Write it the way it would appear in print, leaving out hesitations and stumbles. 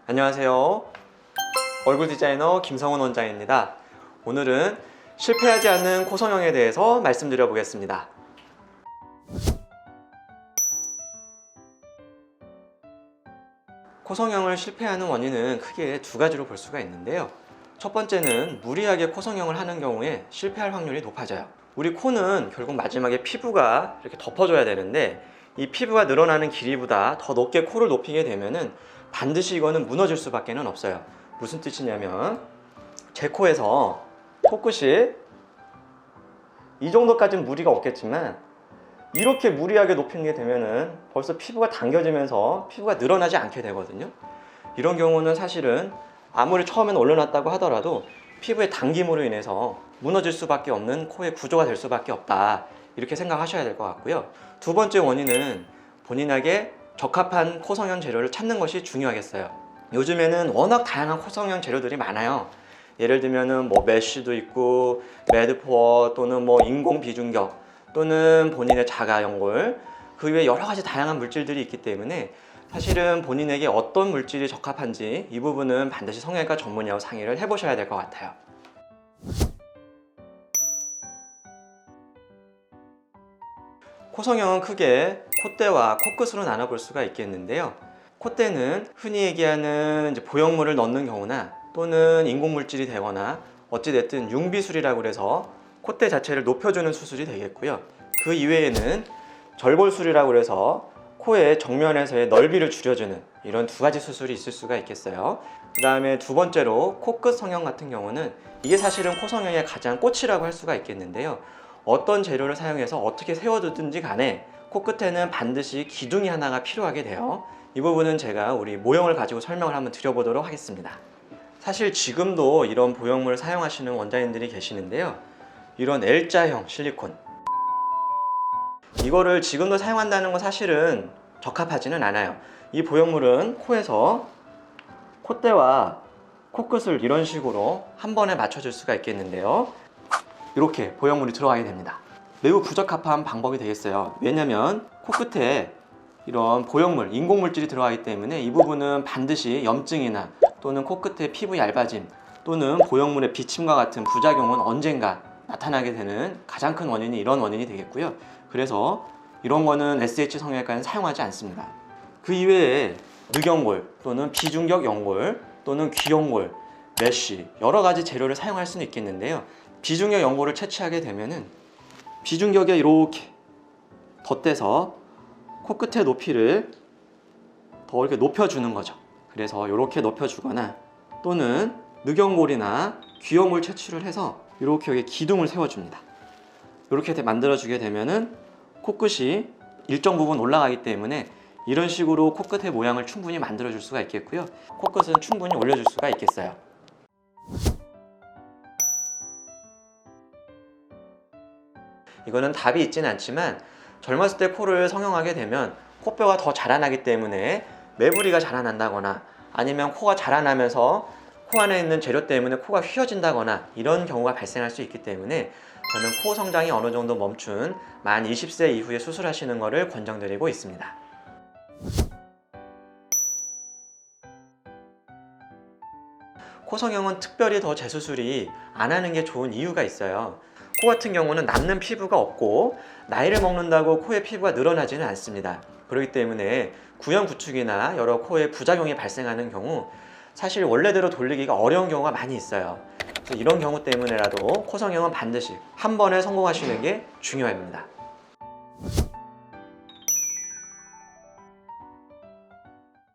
안녕하세요. 얼굴 디자이너 김성훈 원장입니다. 오늘은 실패하지 않는 코 성형에 대해서 말씀드려 보겠습니다. 코 성형을 실패하는 원인은 크게 두 가지로 볼 수가 있는데요. 첫 번째는 무리하게 코 성형을 하는 경우에 실패할 확률이 높아져요. 우리 코는 결국 마지막에 피부가 이렇게 덮어줘야 되는데 이 피부가 늘어나는 길이보다 더 높게 코를 높이게 되면은 반드시 이거는 무너질 수밖에 없어요. 무슨 뜻이냐면 제 코에서 코끝이 이 정도까지는 무리가 없겠지만 이렇게 무리하게 높이게 되면은 벌써 피부가 당겨지면서 피부가 늘어나지 않게 되거든요. 이런 경우는 사실은 아무리 처음에는 올려놨다고 하더라도 피부의 당김으로 인해서 무너질 수밖에 없는 코의 구조가 될 수밖에 없다, 이렇게 생각하셔야 될 것 같고요. 두 번째 원인은 본인에게 적합한 코 성형 재료를 찾는 것이 중요하겠어요. 요즘에는 워낙 다양한 코 성형 재료들이 많아요. 예를 들면은 메쉬도 있고 매드포어 또는 인공 비중격 또는 본인의 자가 연골, 그 외에 여러 가지 다양한 물질들이 있기 때문에 사실은 본인에게 어떤 물질이 적합한지 이 부분은 반드시 성형외과 전문의하고 상의를 해보셔야 될 것 같아요. 코 성형은 크게 콧대와 코끝으로 나눠볼 수가 있겠는데요. 콧대는 흔히 얘기하는 보형물을 넣는 경우나 또는 인공물질이 되거나 어찌됐든 융비술이라고 해서 콧대 자체를 높여주는 수술이 되겠고요. 그 이외에는 절골술이라고 해서 코의 정면에서의 넓이를 줄여주는 이런 두 가지 수술이 있을 수가 있겠어요. 그 다음에 두 번째로 코끝 성형 같은 경우는 이게 사실은 코 성형의 가장 꽃이라고 할 수가 있겠는데요. 어떤 재료를 사용해서 어떻게 세워두든지 간에 코끝에는 반드시 기둥이 하나가 필요하게 돼요. 이 부분은 제가 우리 모형을 가지고 설명을 한번 드려보도록 하겠습니다. 사실 지금도 이런 보형물을 사용하시는 원장님들이 계시는데요. 이런 L자형 실리콘, 이거를 지금도 사용한다는 건 사실은 적합하지는 않아요. 이 보형물은 코에서 콧대와 코끝을 이런 식으로 한 번에 맞춰줄 수가 있겠는데요. 이렇게 보형물이 들어가게 됩니다. 매우 부적합한 방법이 되겠어요. 왜냐면 코끝에 이런 보형물, 인공물질이 들어가기 때문에 이 부분은 반드시 염증이나 또는 코끝의 피부 얇아짐 또는 보형물의 비침과 같은 부작용은 언젠가 나타나게 되는 가장 큰 원인이 이런 원인이 되겠고요. 그래서 이런 거는 SH 성형외과는 사용하지 않습니다. 그 이외에 늑연골 또는 비중격 연골 또는 귀연골, 메쉬 여러 가지 재료를 사용할 수는 있겠는데요. 비중격 연골을 채취하게 되면은 비중격에 이렇게 덧대서 코끝의 높이를 더 이렇게 높여주는 거죠. 그래서 이렇게 높여주거나 또는 늑연골이나 귀연골 채취를 해서 이렇게 여기 기둥을 세워줍니다. 이렇게 만들어주게 되면은 코끝이 일정 부분 올라가기 때문에 이런 식으로 코끝의 모양을 충분히 만들어줄 수가 있겠고요. 코끝은 충분히 올려줄 수가 있겠어요. 이거는 답이 있지는 않지만 젊었을 때 코를 성형하게 되면 코뼈가 더 자라나기 때문에 매부리가 자라난다거나 아니면 코가 자라나면서 코 안에 있는 재료 때문에 코가 휘어진다거나 이런 경우가 발생할 수 있기 때문에 저는 코 성장이 어느 정도 멈춘 만 20세 이후에 수술하시는 것을 권장드리고 있습니다. 코 성형은 특별히 더 재수술이 안 하는 게 좋은 이유가 있어요. 코 같은 경우는 남는 피부가 없고 나이를 먹는다고 코의 피부가 늘어나지는 않습니다. 그렇기 때문에 구형 구축이나 여러 코의 부작용이 발생하는 경우 사실 원래대로 돌리기가 어려운 경우가 많이 있어요. 그래서 이런 경우 때문에라도 코 성형은 반드시 한 번에 성공하시는 게 중요합니다.